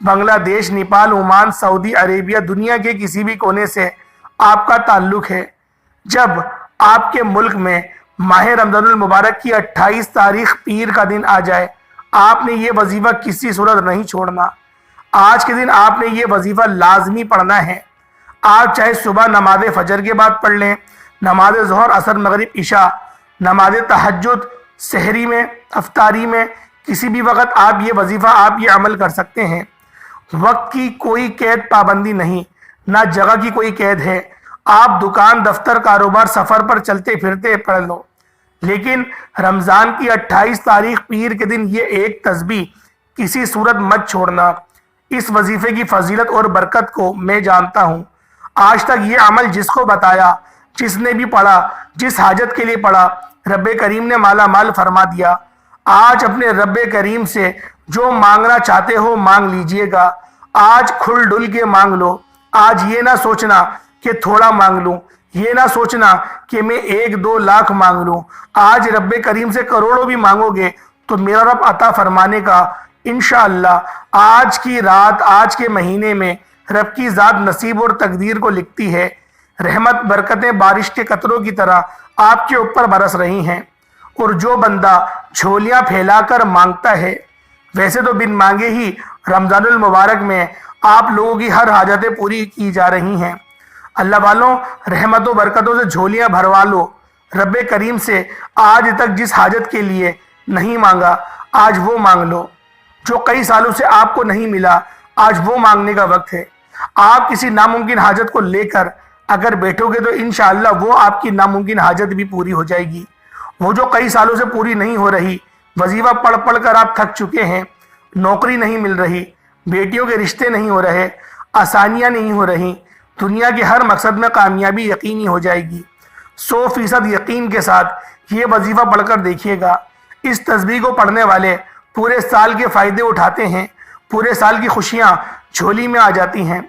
بنگلہ دیش، نیپال، عمان، سعودی عربیہ، دنیا کے کسی بھی کونے سے آپ کا تعلق ہے، جب آپ کے ملک میں ماہ رمضان المبارک کی 28 تاریخ پیر کا دن آ جائے، آپ نے یہ وظیفہ کسی صورت نہیں چھوڑنا۔ آج کے دن آپ نے یہ وظیفہ لازمی پڑھنا ہے۔ آپ چاہے صبح نماز فجر کے بعد پڑھ لیں، نماز ظہر، عصر، مغرب، عشاء، نماز تہجد، سحری میں، افطاری میں، کسی بھی وقت آپ یہ وظیفہ، آپ یہ عمل کر سکتے ہیں۔ وقت کی کوئی قید پابندی نہیں، نہ جگہ کی کوئی قید ہے۔ آپ دکان، دفتر، کاروبار، سفر پر چلتے پھرتے پڑھ لو، لیکن رمضان کی 28 تاریخ پیر کے دن یہ ایک تسبیح کسی صورت مت چھوڑنا۔ اس وظیفے کی فضیلت اور برکت کو میں جانتا ہوں۔ آج تک یہ عمل جس کو بتایا، جس نے بھی پڑھا، جس حاجت کے لیے پڑھا، رب کریم نے مالا مال فرما دیا۔ آج اپنے رب کریم سے جو مانگنا چاہتے ہو مانگ لیجئے گا۔ آج کھل ڈل کے مانگ لو۔ آج یہ نہ سوچنا کہ تھوڑا مانگ لوں، یہ نہ سوچنا کہ میں 1-2 لاکھ مانگ لوں۔ آج رب کریم سے کروڑوں بھی مانگو گے تو میرا رب عطا فرمانے کا انشاءاللہ۔ آج کی رات، آج کے مہینے میں رب کی ذات نصیب اور تقدیر کو لکھتی ہے۔ رحمت، برکتیں بارش کے قطروں کی طرح آپ کے اوپر برس رہی ہیں، اور جو بندہ جھولیاں پھیلا کر مانگتا ہے، ویسے تو بن مانگے ہی رمضان المبارک میں آپ لوگوں کی ہر حاجتیں پوری کی جا رہی ہیں۔ اللہ والوں، رحمت و برکتوں سے جھولیاں بھروا لو۔ رب کریم سے آج تک جس حاجت کے لیے نہیں مانگا، آج وہ مانگ لو۔ جو کئی سالوں سے آپ کو نہیں ملا، آج وہ مانگنے کا وقت ہے۔ آپ کسی ناممکن حاجت کو لے کر اگر بیٹھو گے تو انشاءاللہ وہ آپ کی ناممکن حاجت بھی پوری ہو جائے گی۔ وہ جو کئی سالوں سے پوری نہیں ہو رہی، وظیفہ پڑھ پڑھ کر آپ تھک چکے ہیں، نوکری نہیں مل رہی، بیٹیوں کے رشتے نہیں ہو رہے، آسانیاں نہیں ہو رہی، دنیا کے ہر مقصد میں کامیابی یقینی ہو جائے گی۔ 100% یقین کے ساتھ یہ وظیفہ پڑھ کر دیکھیے گا۔ اس تسبیح کو پڑھنے والے پورے سال کے فائدے اٹھاتے ہیں، پورے سال کی خوشیاں جھولی میں آ جاتی ہیں۔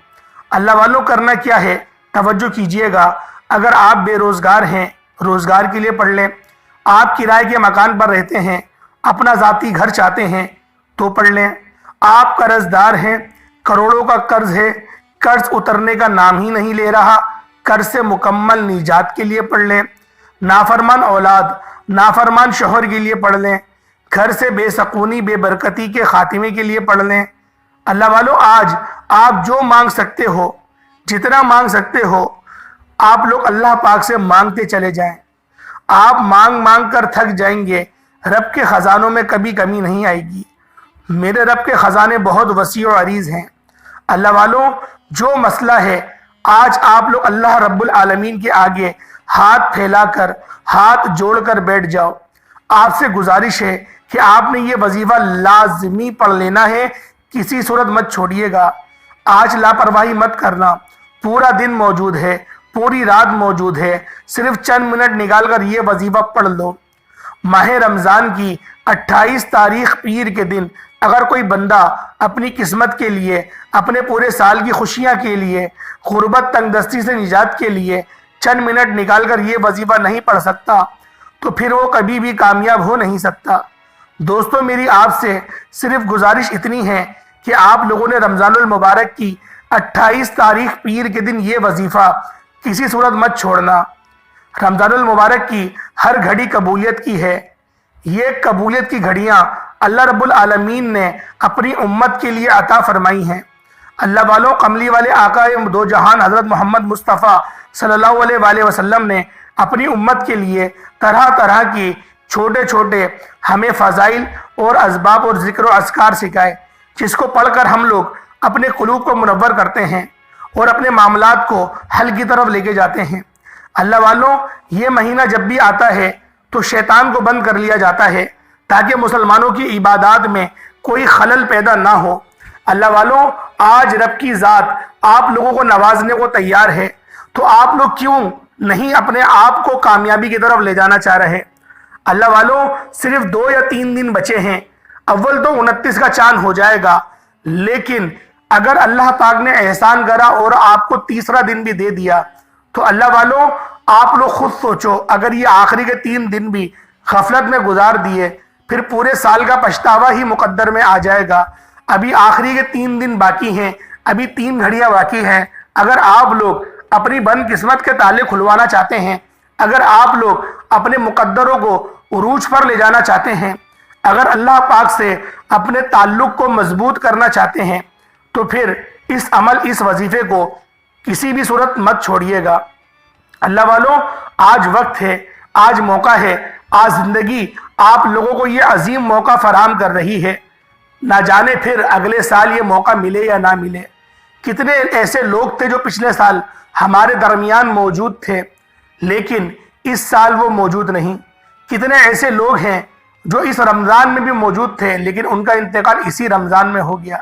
اللہ والوں، کرنا کیا ہے توجہ کیجئے گا۔ اگر آپ بے روزگار ہیں، روزگار کے لیے پڑھ لیں۔ آپ کرائے کے مکان پر رہتے ہیں، اپنا ذاتی گھر چاہتے ہیں تو پڑھ لیں۔ آپ قرض دار ہیں، کروڑوں کا قرض ہے، قرض اترنے کا نام ہی نہیں لے رہا، قرض سے مکمل نجات کے لیے پڑھ لیں۔ نافرمان اولاد، نافرمان شوہر کے لیے پڑھ لیں۔ گھر سے بے سکونی، بے برکتی کے خاتمے کے لیے پڑھ لیں۔ اللہ والوں، آج آپ جو مانگ سکتے ہو، جتنا مانگ سکتے ہو، آپ لوگ اللہ پاک سے مانگتے چلے جائیں۔ آپ مانگ مانگ کر تھک جائیں گے، رب کے خزانوں میں کبھی کمی نہیں آئے گی۔ میرے رب کے خزانے بہت وسیع و عریض ہیں۔ اللہ والوں، جو مسئلہ ہے، آج آپ لوگ اللہ رب العالمین کے آگے ہاتھ پھیلا کر، ہاتھ جوڑ کر بیٹھ جاؤ۔ آپ سے گزارش ہے کہ آپ نے یہ وظیفہ لازمی پڑھ لینا ہے، کسی صورت مت چھوڑیے گا۔ آج لاپرواہی مت کرنا۔ پورا دن موجود ہے، پوری رات موجود ہے، صرف چند منٹ نکال کر یہ وظیفہ پڑھ لو۔ ماہ رمضان کی 28 تاریخ پیر کے دن اگر کوئی بندہ اپنی قسمت کے لیے، اپنے پورے سال کی خوشیاں کے لیے، غربت، تنگ دستی سے نجات کے لیے چند منٹ نکال کر یہ وظیفہ نہیں پڑھ سکتا تو پھر وہ کبھی بھی کامیاب ہو نہیں سکتا۔ دوستو، میری آپ سے صرف گزارش اتنی ہے کہ آپ لوگوں نے رمضان المبارک کی 28 تاریخ پیر کے دن یہ وظیفہ کسی صورت مت چھوڑنا۔ رمضان المبارک کی ہر گھڑی قبولیت کی ہے۔ یہ قبولیت کی گھڑیاں اللہ رب العالمین نے اپنی امت کے لیے عطا فرمائی ہیں۔ اللہ والوں، کملی والے آقا دو جہان حضرت محمد مصطفیٰ صلی اللہ علیہ وآلہ وسلم نے اپنی امت کے لیے طرح طرح کی چھوٹے چھوٹے ہمیں فضائل اور اسباب اور ذکر و اذکار سکھائے، جس کو پڑھ کر ہم لوگ اپنے قلوب کو منور کرتے ہیں اور اپنے معاملات کو حل کی طرف لے کے جاتے ہیں۔ اللہ والوں، یہ مہینہ جب بھی آتا ہے تو شیطان کو بند کر لیا جاتا ہے تاکہ مسلمانوں کی عبادات میں کوئی خلل پیدا نہ ہو۔ اللہ والوں، آج رب کی ذات آپ لوگوں کو نوازنے کو تیار ہے، تو آپ لوگ کیوں نہیں اپنے آپ کو کامیابی کی طرف لے جانا چاہ رہے؟ اللہ والوں، صرف 2 یا 3 دن بچے ہیں۔ اول تو 29 کا چاند ہو جائے گا، لیکن اگر اللہ پاک نے احسان کرا اور آپ کو تیسرا دن بھی دے دیا تو اللہ والوں، آپ لوگ خود سوچو، اگر یہ آخری کے 3 دن بھی غفلت میں گزار دیے، پھر پورے سال کا پچھتاوا ہی مقدر میں آ جائے گا۔ ابھی آخری کے 3 دن باقی ہیں، ابھی 3 گھڑیاں باقی ہیں۔ اگر آپ لوگ اپنی بند قسمت کے تالے کھلوانا چاہتے ہیں، اگر آپ لوگ اپنے مقدروں کو عروج پر لے جانا چاہتے ہیں، اگر اللہ پاک سے اپنے تعلق کو مضبوط کرنا چاہتے ہیں، تو پھر اس عمل، اس وظیفے کو کسی بھی صورت مت چھوڑیے گا۔ اللہ والوں، آج وقت ہے، آج موقع ہے، آج زندگی آپ لوگوں کو یہ عظیم موقع فراہم کر رہی ہے۔ نہ جانے پھر اگلے سال یہ موقع ملے یا نہ ملے۔ کتنے ایسے لوگ تھے جو پچھلے سال ہمارے درمیان موجود تھے، لیکن اس سال وہ موجود نہیں۔ کتنے ایسے لوگ ہیں جو اس رمضان میں بھی موجود تھے، لیکن ان کا انتقال اسی رمضان میں ہو گیا۔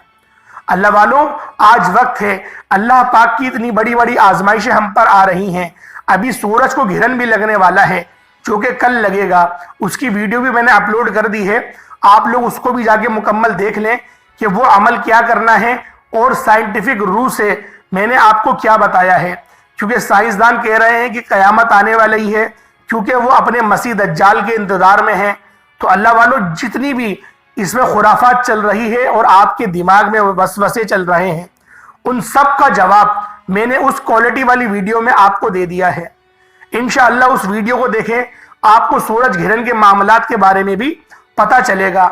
اللہ والوں، آج وقت ہے، اللہ پاک کی اتنی بڑی بڑی آزمائشیں ہم پر آ رہی ہیں۔ ابھی سورج کو گرہن بھی لگنے والا ہے، جو کہ کل لگے گا۔ اس کی ویڈیو بھی میں نے اپلوڈ کر دی ہے، آپ لوگ اس کو بھی جا کے مکمل دیکھ لیں کہ وہ عمل کیا کرنا ہے اور سائنٹیفک روح سے میں نے آپ کو کیا بتایا ہے۔ کیونکہ سائنسدان کہہ رہے ہیں کہ قیامت آنے والی ہے، کیونکہ وہ اپنے مسیح دجال کے انتظار میں ہیں۔ تو اللہ والوں، جتنی بھی اس میں خرافات چل رہی ہے اور آپ کے دماغ میں وسوسے چل رہے ہیں، ان سب کا جواب میں نے اس کوالٹی والی ویڈیو میں آپ کو دے دیا ہے۔ انشاءاللہ اس ویڈیو کو دیکھیں، آپ کو سورج گرہن کے معاملات کے بارے میں بھی پتہ چلے گا،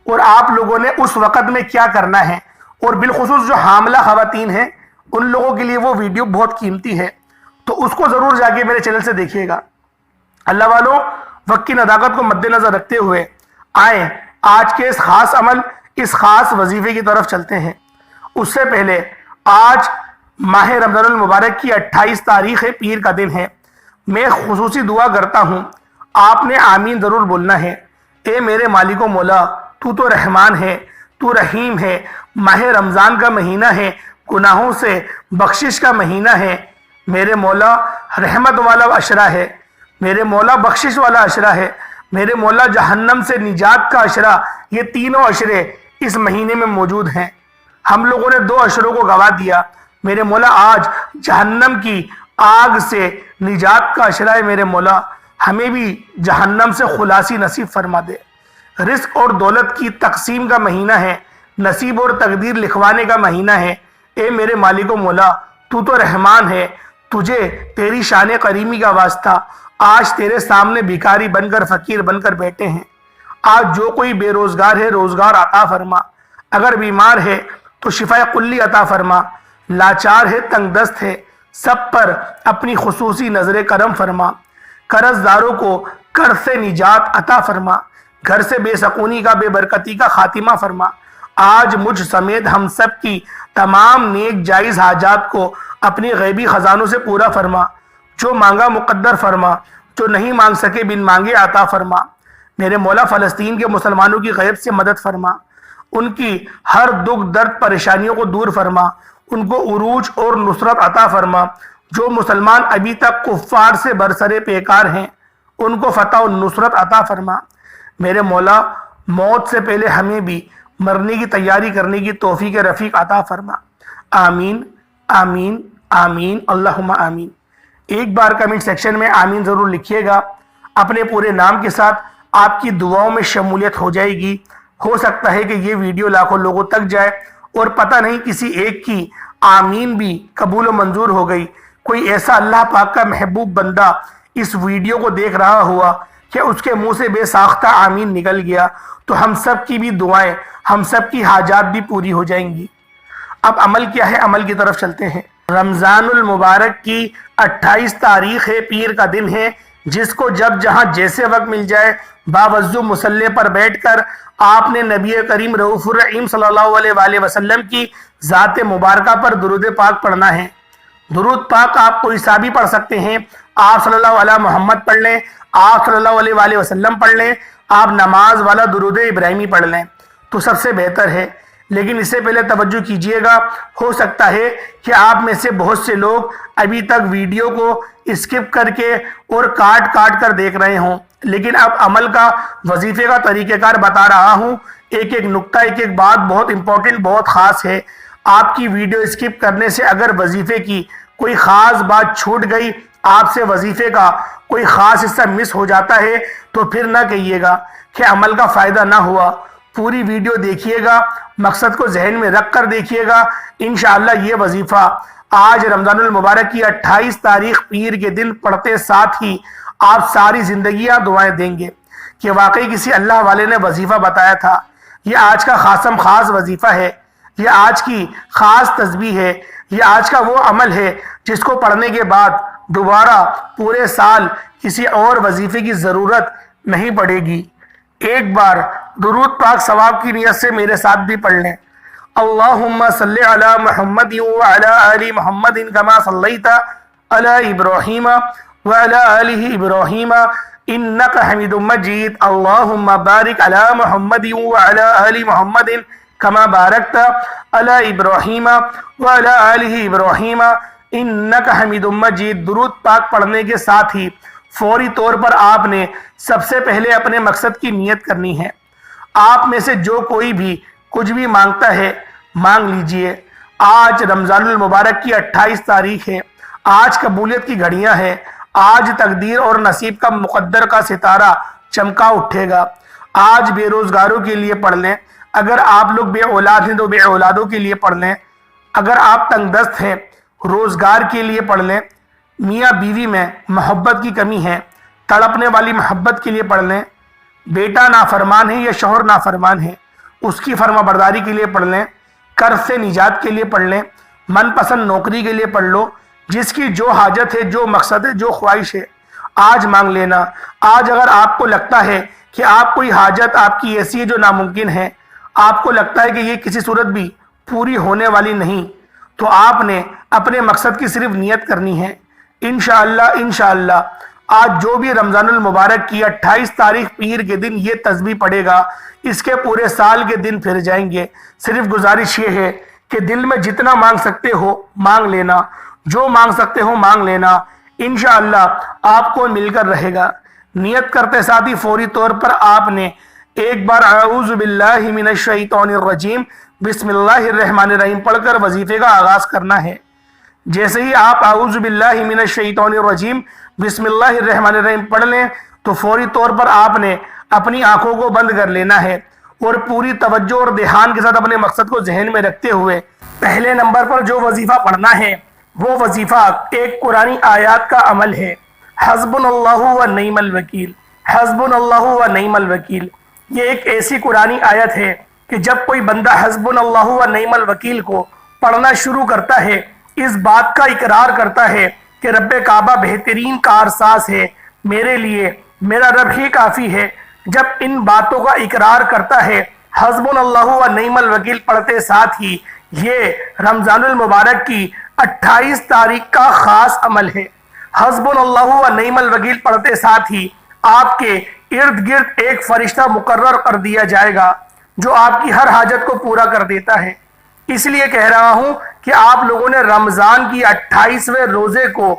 اور آپ لوگوں نے اس وقت میں کیا کرنا ہے۔ اور بالخصوص جو حاملہ خواتین ہیں، ان لوگوں کے لیے وہ ویڈیو بہت قیمتی ہے، تو اس کو ضرور جا کے میرے چینل سے دیکھیے گا۔ اللہ والوں، وقت کی نداقت کو مد نظر رکھتے ہوئے آئیں آج کے اس خاص عمل، اس خاص وظیفے کی طرف چلتے ہیں۔ اس سے پہلے آج ماہ رمضان المبارک کی 28 تاریخ ہے، پیر کا دن ہے۔ میں خصوصی دعا کرتا ہوں، آپ نے آمین ضرور بولنا ہے۔ اے میرے مالک و مولا، تو رحمان ہے، تو رحیم ہے۔ ماہ رمضان کا مہینہ ہے، گناہوں سے بخشش کا مہینہ ہے۔ میرے مولا رحمت والا اشرہ ہے، میرے مولا بخشش والا اشرہ ہے، میرے مولا جہنم سے نجات کا اشرہ۔ یہ تینوں اشرے اس مہینے میں موجود ہیں۔ ہم لوگوں نے 2 اشروں کو گوا دیا۔ میرے مولا آج جہنم کی آگ سے نجات کا اشرہ ہے۔ میرے مولا ہمیں بھی جہنم سے خلاصی نصیب فرما دے۔ رزق اور دولت کی تقسیم کا مہینہ ہے، نصیب اور تقدیر لکھوانے کا مہینہ ہے۔ اے میرے مالک و مولا، تو رحمان ہے، تجھے تیری شان کریمی کا واسطہ آج تیرے سامنے بھکاری بن کر، فقیر بن کر بیٹھے ہیں۔ آج جو کوئی بے روزگار ہے، روزگار عطا فرما۔ اگر بیمار ہے تو شفا کلی عطا فرما۔ لاچار ہے، تنگ دست ہے، سب پر اپنی خصوصی نظر کرم فرما۔ قرض داروں کو قرض سے نجات عطا فرما۔ گھر سے بے سکونی کا، بے برکتی کا خاتمہ فرما۔ آج مجھ سمیت ہم سب کی تمام نیک جائز حاجات کو اپنی غیبی خزانوں سے پورا فرما۔ جو مانگا مقدر فرما، جو نہیں مانگ سکے بن مانگے عطا فرما۔ میرے مولا فلسطین کے مسلمانوں کی غیب سے مدد فرما، ان کی ہر دکھ درد پریشانیوں کو دور فرما، ان کو عروج اور نصرت عطا فرما۔ جو مسلمان ابھی تک کفار سے برسرے پیکار ہیں، ان کو فتح و نصرت عطا فرما۔ میرے مولا موت سے پہلے ہمیں بھی مرنے کی تیاری کرنے کی توفیق رفیق عطا فرما۔ آمین آمین آمین اللہم آمین۔ ایک بار کمنٹ سیکشن میں آمین ضرور لکھیے گا، اپنے پورے نام کے ساتھ۔ آپ کی دعاؤں میں شمولیت ہو جائے گی۔ ہو سکتا ہے کہ یہ ویڈیو لاکھوں لوگوں تک جائے، اور پتہ نہیں کسی ایک کی آمین بھی قبول و منظور ہو گئی۔ کوئی ایسا اللہ پاک کا محبوب بندہ اس ویڈیو کو دیکھ رہا ہوا کہ اس کے منہ سے بے ساختہ آمین نکل گیا، تو ہم سب کی بھی دعائیں، ہم سب کی حاجات بھی پوری ہو جائیں گی۔ اب عمل کیا ہے، عمل کی طرف چلتے ہیں۔ رمضان المبارک کی 28 تاریخ ہے، پیر کا دن ہے، جس کو جب جہاں جیسے وقت مل جائے باوضو مصلی پر بیٹھ کر آپ نے نبی کریم رؤوف الرحیم صلی اللہ علیہ وآلہ وسلم کی ذات مبارکہ پر درود پاک پڑھنا ہے۔ درود پاک آپ کوئی سا بھی پڑھ سکتے ہیں۔ آپ صلی اللہ علیہ محمد پڑھ لیں، آپ صلی اللہ علیہ وآلہ وسلم پڑھ لیں، آپ نماز والا درود ابراہیمی پڑھ لیں تو سب سے بہتر ہے۔ لیکن اس سے پہلے توجہ کیجئے گا، ہو سکتا ہے کہ آپ میں سے بہت سے لوگ ابھی تک ویڈیو کو اسکپ کر کے اور کاٹ کاٹ کر دیکھ رہے ہوں، لیکن اب عمل کا، وظیفے کا طریقہ کار بتا رہا ہوں۔ ایک ایک نقطہ، ایک ایک بات بہت امپورٹنٹ، بہت خاص ہے۔ آپ کی ویڈیو اسکپ کرنے سے اگر وظیفے کی کوئی خاص بات چھوٹ گئی، آپ سے وظیفے کا کوئی خاص حصہ مس ہو جاتا ہے، تو پھر نہ کہیے گا کہ عمل کا فائدہ نہ ہوا۔ پوری ویڈیو دیکھیے گا، مقصد کو ذہن میں رکھ کر دیکھیے گا، انشاءاللہ یہ وظیفہ آج رمضان المبارک کی 28 تاریخ پیر کے دن پڑھتے ساتھ ہی آپ ساری زندگیاں دعائیں دیں گے کہ واقعی کسی اللہ والے نے وظیفہ بتایا تھا، یہ آج کا خاص وظیفہ ہے، یہ آج کی خاص تسبیح ہے، یہ آج کا وہ عمل ہے جس کو پڑھنے کے بعد دوبارہ پورے سال کسی اور وظیفے کی ضرورت نہیں پڑے گی۔ ایک بار درود پاک ثواب کی نیت سے میرے ساتھ بھی پڑھ لیں۔ اللہم صلی علی محمد وعلی آل محمد کما صلیت علی ابراہیم وعلی آل ابراہیم انکا حمید مجید۔ اللہم بارک علی محمد وعلی آل محمد کما بارکت علی ابراہیم وعلی آل ابراہیم انکا حمید مجید۔ درود پاک پڑھنے کے ساتھ ہی فوری طور پر آپ نے سب سے پہلے اپنے مقصد کی نیت کرنی ہے۔ آپ میں سے جو کوئی بھی کچھ بھی مانگتا ہے مانگ لیجئے۔ آج رمضان المبارک کی 28 تاریخ ہے، آج قبولیت کی گھڑیاں ہیں، آج تقدیر اور نصیب کا مقدر کا ستارہ چمکا اٹھے گا۔ آج بے روزگاروں کے لیے پڑھ لیں، اگر آپ لوگ بے اولاد ہیں تو بے اولادوں کے لیے پڑھ لیں، اگر آپ تنگ دست ہیں روزگار کے لیے پڑھ لیں، میاں بیوی میں محبت کی کمی ہے تڑپنے والی محبت کے لیے پڑھ لیں، بیٹا نافرمان ہے یا شوہر نافرمان ہے اس کی فرما برداری کے لیے پڑھ لیں، قرض سے نجات کے لیے پڑھ لیں، من پسند نوکری کے لیے پڑھ لو، جس کی جو حاجت ہے جو مقصد ہے جو خواہش ہے آج مانگ لینا۔ آج اگر آپ کو لگتا ہے کہ آپ کوئی حاجت آپ کی ایسی ہے جو ناممکن ہے، آپ کو لگتا ہے کہ یہ کسی صورت بھی پوری ہونے والی نہیں، تو آپ نے اپنے مقصد کی صرف نیت کرنی ہے۔ انشاءاللہ آج جو بھی رمضان المبارک کی 28 تاریخ پیر کے دن یہ تسبیح پڑھے گا اس کے پورے سال کے دن پھر جائیں گے۔ صرف گزارش یہ ہے کہ دل میں جتنا مانگ سکتے ہو مانگ لینا، جو مانگ سکتے ہو مانگ لینا، انشاءاللہ آپ کو مل کر رہے گا۔ نیت کرتے ساتھ ہی فوری طور پر آپ نے ایک بار اعوذ باللہ من الشیطان الرجیم بسم اللہ الرحمن الرحیم پڑھ کر وظیفے کا آغاز کرنا ہے۔ جیسے ہی آپ اعوذ باللہ من الشیطان الرجیم بسم اللہ الرحمن الرحیم پڑھ لیں تو فوری طور پر آپ نے اپنی آنکھوں کو بند کر لینا ہے اور پوری توجہ اور دھیان کے ساتھ اپنے مقصد کو ذہن میں رکھتے ہوئے پہلے نمبر پر جو وظیفہ پڑھنا ہے وہ وظیفہ ایک قرآنی آیات کا عمل ہے۔ حسبنا اللہ و نعم الوکیل، حسبنا اللہ و نعم الوکیل، یہ ایک ایسی قرآنی آیت ہے کہ جب کوئی بندہ حسبنا اللہ و نعم الوکیل کو پڑھنا شروع کرتا ہے اس بات کا اقرار کرتا ہے کہ رب کعبہ بہترین کارساز ہے، میرے لیے میرا رب ہی کافی ہے، جب ان باتوں کا اقرار کرتا ہے حسبنا اللہ و نعم الوکیل پڑھتے ساتھ ہی یہ رمضان المبارک کی 28 تاریخ کا خاص عمل ہے۔ حسبنا اللہ و نعم الوکیل پڑھتے ساتھ ہی آپ کے ارد گرد ایک فرشتہ مقرر کر دیا جائے گا جو آپ کی ہر حاجت کو پورا کر دیتا ہے۔ اس لیے کہہ رہا ہوں کہ آپ لوگوں نے رمضان کی 28ویں روزے کو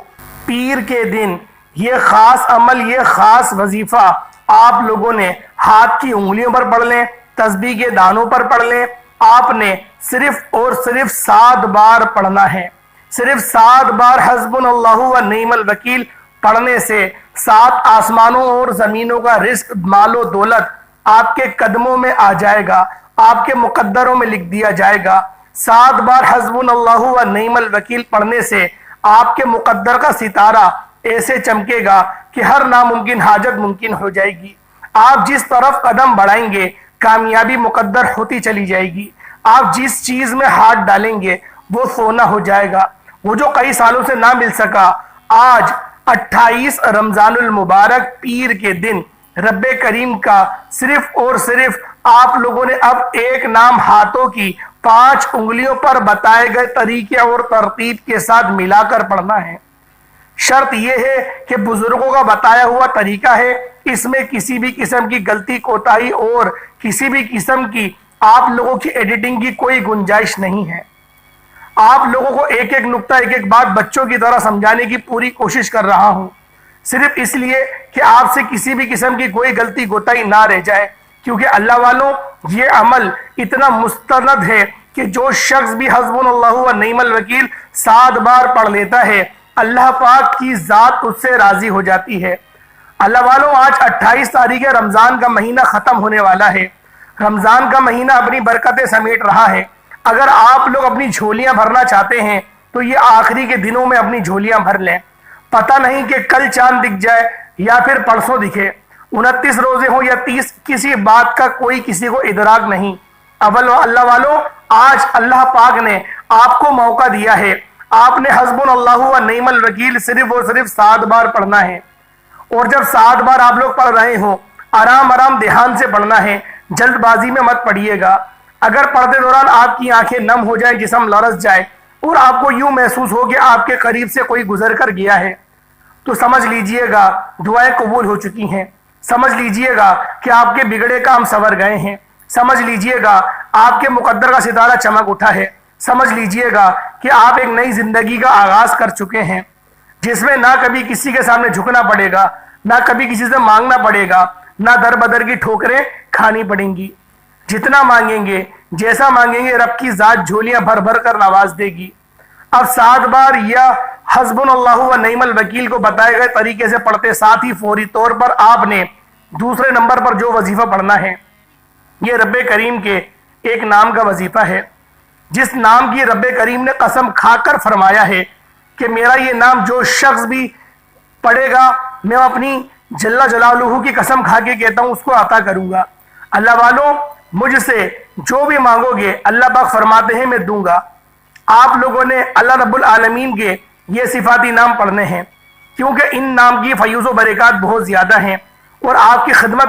پیر کے دن یہ خاص عمل، یہ خاص وظیفہ آپ لوگوں نے ہاتھ کی انگلیوں پر پڑھ لیں، تسبیح کے دانوں پر پڑھ لیں۔ آپ نے صرف اور صرف 7 بار پڑھنا ہے۔ صرف 7 بار حسبنا اللہ و نعم الوکیل پڑھنے سے 7 آسمانوں اور زمینوں کا رزق، مال و دولت آپ کے قدموں میں آ جائے گا، آپ کے مقدروں میں لکھ دیا جائے گا۔ 7 بار حسبنا اللہ و نعم الوکیل پڑھنے سے آپ کے مقدر کا ستارہ ایسے چمکے گا کہ ہر ناممکن حاجت ممکن ہو جائے گی۔ آپ جس طرف قدم بڑھائیں گے کامیابی مقدر ہوتی چلی جائے گی۔ آپ جس چیز میں ہاتھ ڈالیں گے وہ سونا ہو جائے گا۔ وہ جو کئی سالوں سے نہ مل سکا آج 28 رمضان المبارک پیر کے دن رب کریم کا صرف اور صرف آپ لوگوں نے اب ایک نام ہاتھوں کی 5 انگلیوں پر بتائے گئے طریقے اور ترتیب کے ساتھ ملا کر پڑھنا ہے۔ شرط یہ ہے کہ بزرگوں کا بتایا ہوا طریقہ ہے، اس میں کسی بھی قسم کی غلطی کوتاہی اور کسی بھی قسم کی آپ لوگوں کی ایڈیٹنگ کی کوئی گنجائش نہیں ہے۔ آپ لوگوں کو ایک ایک نقطہ، ایک ایک بات بچوں کی طرح سمجھانے کی پوری کوشش کر رہا ہوں، صرف اس لیے کہ آپ سے کسی بھی قسم کی کوئی غلطی کوتاہی نہ رہ جائے، کیونکہ اللہ والوں یہ عمل اتنا مستند ہے کہ جو شخص بھی حسبنا اللہ و نعم الوکیل 7 بار پڑھ لیتا ہے اللہ پاک کی ذات اس سے راضی ہو جاتی ہے۔ اللہ والوں آج 28 تاریخ رمضان کا مہینہ ختم ہونے والا ہے۔ رمضان کا مہینہ اپنی برکتیں سمیٹ رہا ہے. اگر آپ لوگ اپنی جھولیاں بھرنا چاہتے ہیں تو یہ آخری کے دنوں میں اپنی جھولیاں بھر لیں. پتہ نہیں کہ کل چاند دکھ جائے یا پھر پرسوں دکھے. 29 روزے ہوں یا 30، کسی بات کا کوئی کسی کو ادراک نہیں. اللہ والوں، آج اللہ پاک نے آپ کو موقع دیا ہے. آپ نے حسبنا اللہ و نعم الوکیل صرف اور صرف 7 بار پڑھنا ہے. اور جب 7 بار آپ لوگ پڑھ رہے ہوں، آرام آرام دھیان سے پڑھنا ہے، جلد بازی میں مت پڑھیے گا. اگر پڑھتے دوران آپ کی آنکھیں نم ہو جائیں، جسم لرز جائے اور آپ کو یوں محسوس ہو کہ آپ کے قریب سے کوئی گزر کر گیا ہے، تو سمجھ لیجئے گا دعائیں قبول ہو چکی ہیں. سمجھ لیجئے گا کہ آپ کے بگڑے کام سنور گئے ہیں. سمجھ لیجئے گا آپ کے مقدر کا ستارہ چمک اٹھا ہے. سمجھ لیجئے گا کہ آپ ایک نئی زندگی کا آغاز کر چکے ہیں، جس میں نہ کبھی کسی کے سامنے جھکنا پڑے گا، نہ کبھی کسی سے مانگنا پڑے گا، نہ در بدر کی ٹھوکریں کھانی پڑیں گی. جتنا مانگیں گے، جیسا مانگیں گے، رب کی ذات جھولیاں بھر بھر کر نواز دے گی. اب 7 بار یا حسبنا اللہ و نعم الوکیل کو بتائے گئے طریقے سے پڑھتے، ساتھ ہی فوری طور پر آپ نے دوسرے نمبر پر جو وظیفہ پڑھنا ہے، یہ رب کریم کے ایک نام کا وظیفہ ہے، جس نام کی رب کریم نے قسم کھا کر فرمایا ہے کہ میرا یہ نام جو شخص بھی پڑھے گا، میں اپنی جل جلالہ کی قسم کھا کے کہتا ہوں اس کو عطا کروں گا. اللہ والوں، مجھ سے جو بھی مانگو گے اللہ پاک فرماتے ہیں میں دوں گا. آپ لوگوں نے اللہ رب العالمین کے یہ صفاتی نام پڑھنے ہیں، کیونکہ ان نام کی فیوز و برکات بہت زیادہ ہیں. اور آپ کی خدمت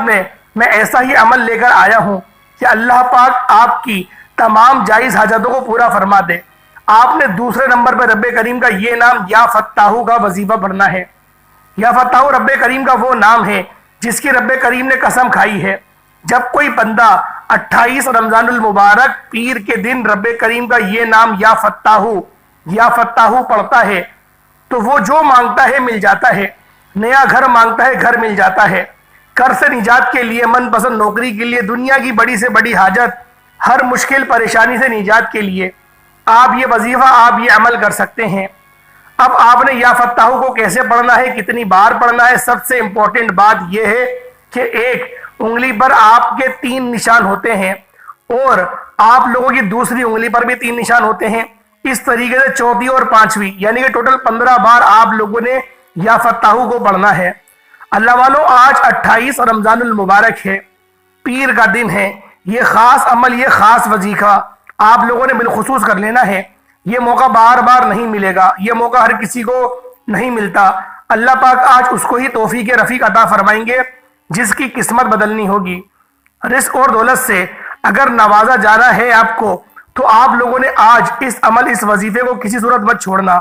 میں ایسا ہی عمل لے کر آیا ہوں کہ اللہ پاک آپ کی تمام جائز حاجتوں کو پورا فرما دے. آپ نے دوسرے نمبر پر رب کریم کا یہ نام یا فتاح کا وظیفہ پڑھنا ہے. یا فتاح رب کریم کا وہ نام ہے جس کی رب کریم نے قسم کھائی ہے، جب کوئی بندہ 28 رمضان المبارک پیر کے دن رب کریم کا یہ نام یا فتاح پڑھتا ہے تو وہ جو مانگتا ہے مل جاتا ہے. نیا گھر مانگتا ہے، گھر مل جاتا ہے. قرض سے نجات کے لیے، من پسند نوکری کے لیے، دنیا کی بڑی سے بڑی حاجت، ہر مشکل پریشانی سے نجات کے لیے آپ یہ وظیفہ، آپ یہ عمل کر سکتے ہیں. اب آپ نے یا فتاح کو کیسے پڑھنا ہے، کتنی بار پڑھنا ہے، سب سے امپورٹنٹ بات یہ ہے کہ ایک انگلی پر آپ کے 3 نشان ہوتے ہیں اور آپ لوگوں کی دوسری انگلی پر بھی 3 نشان ہوتے ہیں. اس طریقے سے چوتھی اور پانچویں، یعنی کہ ٹوٹل 15 بار آپ لوگوں نے یا فتاح کو پڑھنا ہے. اللہ والوں، آج 28 رمضان المبارک ہے، پیر کا دن ہے. یہ خاص عمل، یہ خاص وظیفہ آپ لوگوں نے بالخصوص کر لینا ہے. یہ موقع بار بار نہیں ملے گا، یہ موقع ہر کسی کو نہیں ملتا. اللہ پاک آج اس کو ہی توفیق رفیق عطا فرمائیں گے جس کی قسمت بدلنی ہوگی. رزق اور دولت سے اگر نوازا جانا ہے آپ کو، تو آپ لوگوں نے آج اس عمل، اس وظیفے کو کسی صورت مت چھوڑنا.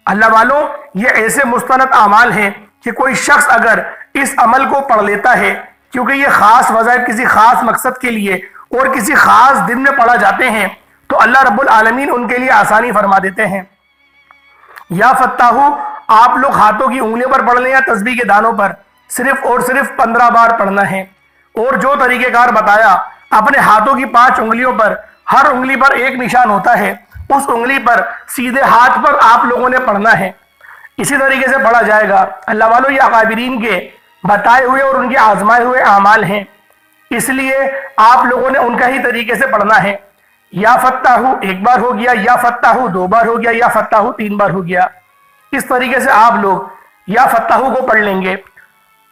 اللہ والوں، یہ ایسے مستند اعمال ہیں کہ کوئی شخص اگر اس عمل کو پڑھ لیتا ہے، کیونکہ یہ خاص وظائف کسی خاص مقصد کے لیے اور کسی خاص دن میں پڑھا جاتے ہیں، تو اللہ رب العالمین ان کے لیے آسانی فرما دیتے ہیں. یا فتاح آپ لوگ ہاتھوں کی انگلیوں پر پڑھ لیں یا تسبیح کے دانوں پر، صرف اور صرف 15 بار پڑھنا ہے. اور جو طریقہ کار بتایا، اپنے ہاتھوں کی 5 انگلیوں پر ہر انگلی پر ایک نشان ہوتا ہے، اس انگلی پر سیدھے ہاتھ پر آپ لوگوں نے پڑھنا ہے. اسی طریقے سے پڑھا جائے گا. اللہ والوں، یہ اکابرین کے بتائے ہوئے اور ان کے آزمائے ہوئے اعمال ہیں، اس لیے آپ لوگوں نے ان کا ہی طریقے سے پڑھنا ہے. یا فتاح 1 بار ہو گیا، یا فتاح 2 بار ہو گیا، یا فتاح 3 بار ہو گیا. اس طریقے سے آپ لوگ یا فتاح کو پڑھ لیں گے.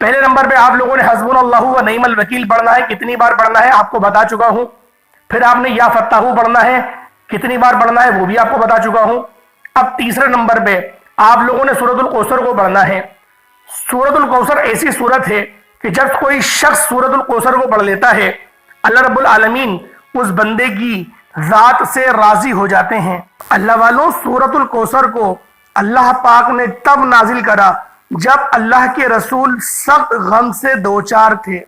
پہلے نمبر پہ آپ لوگوں نے حسبنا اللہ و نعم الوکیل پڑھنا ہے. کتنی بار پڑھنا ہے آپ کو بتا چکا ہوں. پھر آپ نے یا فتاح پڑھنا ہے، کتنی بار پڑھنا ہے وہ بھی آپ کو بتا چکا ہوں. اب تیسرے نمبر پہ آپ لوگوں نے سورۃ الکوثر کو پڑھنا ہے. سورۃ الکوثر ایسی سورت ہے کہ جب کوئی شخص سورۃ الکوثر کو پڑھ لیتا ہے، اللہ رب العالمین اس بندے کی ذات سے راضی ہو جاتے ہیں. اللہ والوں، سورۃ الکوثر کو اللہ پاک نے تب نازل کرا جب اللہ کے رسول سخت غم سے دوچار تھے.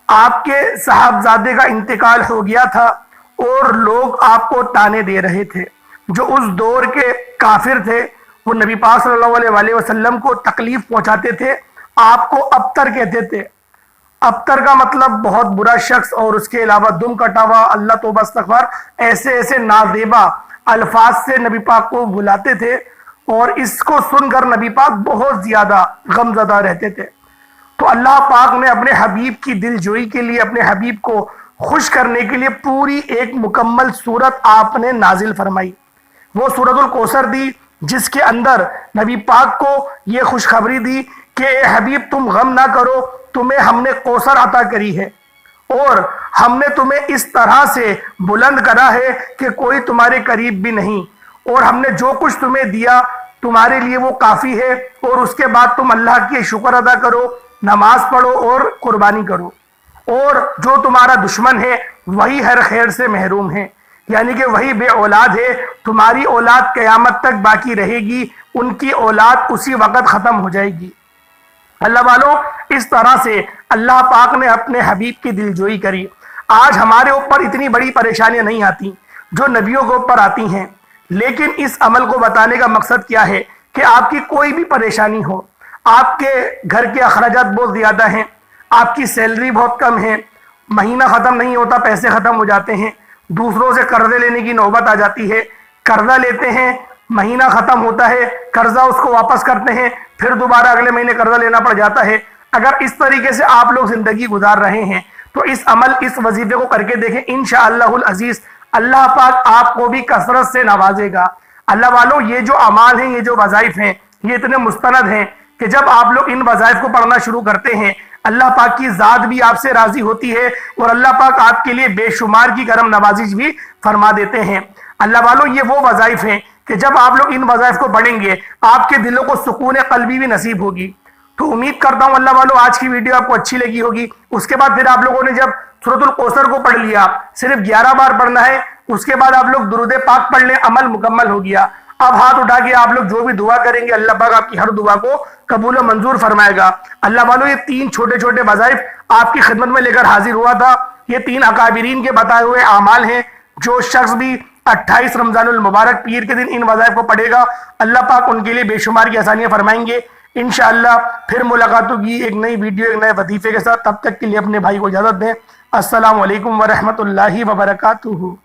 آپ کے صاحبزادے کا انتقال ہو گیا تھا اور لوگ آپ کو تانے دے رہے تھے. جو اس دور کے کافر تھے وہ نبی پاک صلی اللہ علیہ وسلم کو تکلیف پہنچاتے تھے. آپ کو ابتر کہتے تھے. ابتر کا مطلب بہت برا شخص، اور اس کے علاوہ دم کٹا ہوا، اللہ توبہ استغفار، ایسے نازیبا الفاظ سے نبی پاک کو بلاتے تھے. اور اس کو سن کر نبی پاک بہت زیادہ غم زدہ رہتے تھے. تو اللہ پاک نے اپنے حبیب کی دل جوئی کے لیے اپنے حبیب کو خوش کرنے کے لیے پوری ایک مکمل سورت آپ نے نازل فرمائی. وہ سورت الکوثر دی جس کے اندر نبی پاک کو یہ خوشخبری دی کہ اے حبیب تم غم نہ کرو، تمہیں ہم نے کوثر عطا کری ہے اور ہم نے تمہیں اس طرح سے بلند کرا ہے کہ کوئی تمہارے قریب بھی نہیں، اور ہم نے جو کچھ تمہیں دیا تمہارے لیے وہ کافی ہے، اور اس کے بعد تم اللہ کی شکر ادا کرو، نماز پڑھو اور قربانی کرو، اور جو تمہارا دشمن ہے وہی ہر خیر سے محروم ہے، یعنی کہ وہی بے اولاد ہے. تمہاری اولاد قیامت تک باقی رہے گی، ان کی اولاد اسی وقت ختم ہو جائے گی. اللہ والوں، اس طرح سے اللہ پاک نے اپنے حبیب کی دلجوئی کری. آج ہمارے اوپر اتنی بڑی پریشانیاں نہیں آتی جو نبیوں کے اوپر آتی ہیں، لیکن اس عمل کو بتانے کا مقصد کیا ہے کہ آپ کی کوئی بھی پریشانی ہو، آپ کے گھر کے اخراجات بہت زیادہ ہیں، آپ کی سیلری بہت کم ہے، مہینہ ختم نہیں ہوتا، پیسے ختم ہو جاتے ہیں، دوسروں سے قرضے لینے کی نوبت آ جاتی ہے، قرضہ لیتے ہیں، مہینہ ختم ہوتا ہے، قرضہ اس کو واپس کرتے ہیں، پھر دوبارہ اگلے مہینے قرضہ لینا پڑ جاتا ہے. اگر اس طریقے سے آپ لوگ زندگی گزار رہے ہیں تو اس عمل، اس وظیفے کو کر کے دیکھیں، انشاءاللہ العزیز اللہ پاک آپ کو بھی کثرت سے نوازے گا. اللہ والوں، یہ جو اعمال ہیں، یہ جو وظائف ہیں، یہ اتنے مستند ہیں کہ جب آپ لوگ ان وظائف کو پڑھنا شروع کرتے ہیں اللہ پاک کی ذات بھی آپ سے راضی ہوتی ہے اور اللہ پاک آپ کے لیے بے شمار کی کرم نوازش بھی فرما دیتے ہیں. اللہ والوں، یہ وہ وظائف ہیں کہ جب آپ لوگ ان وظائف کو پڑھیں گے آپ کے دلوں کو سکون قلبی بھی نصیب ہوگی. تو امید کرتا ہوں اللہ والوں آج کی ویڈیو آپ کو اچھی لگی ہوگی. اس کے بعد پھر آپ لوگوں نے جب سورۃ الکوثر کو پڑھ لیا، صرف 11 بار پڑھنا ہے، اس کے بعد آپ لوگ درود پاک پڑھ لیں، عمل مکمل ہو گیا. اب ہاتھ اٹھا کے آپ لوگ جو بھی دعا کریں گے اللہ پاک آپ کی ہر دعا کو قبول و منظور فرمائے گا. اللہ والوں، یہ 3 چھوٹے چھوٹے وظائف آپ کی خدمت میں لے کر حاضر ہوا تھا. یہ 3 اکابرین کے بتائے ہوئے اعمال ہیں. جو شخص بھی 28 رمضان المبارک پیر کے دن ان وظائف کو پڑھے گا اللہ پاک ان کے لیے بے شمار کی آسانیاں فرمائیں گے. انشاءاللہ پھر ملاقات ہوگی ایک نئی ویڈیو، ایک نئے وظیفے کے ساتھ. تب تک کے لیے اپنے بھائی کو اجازت دیں. السلام علیکم ورحمۃ اللہ وبرکاتہ.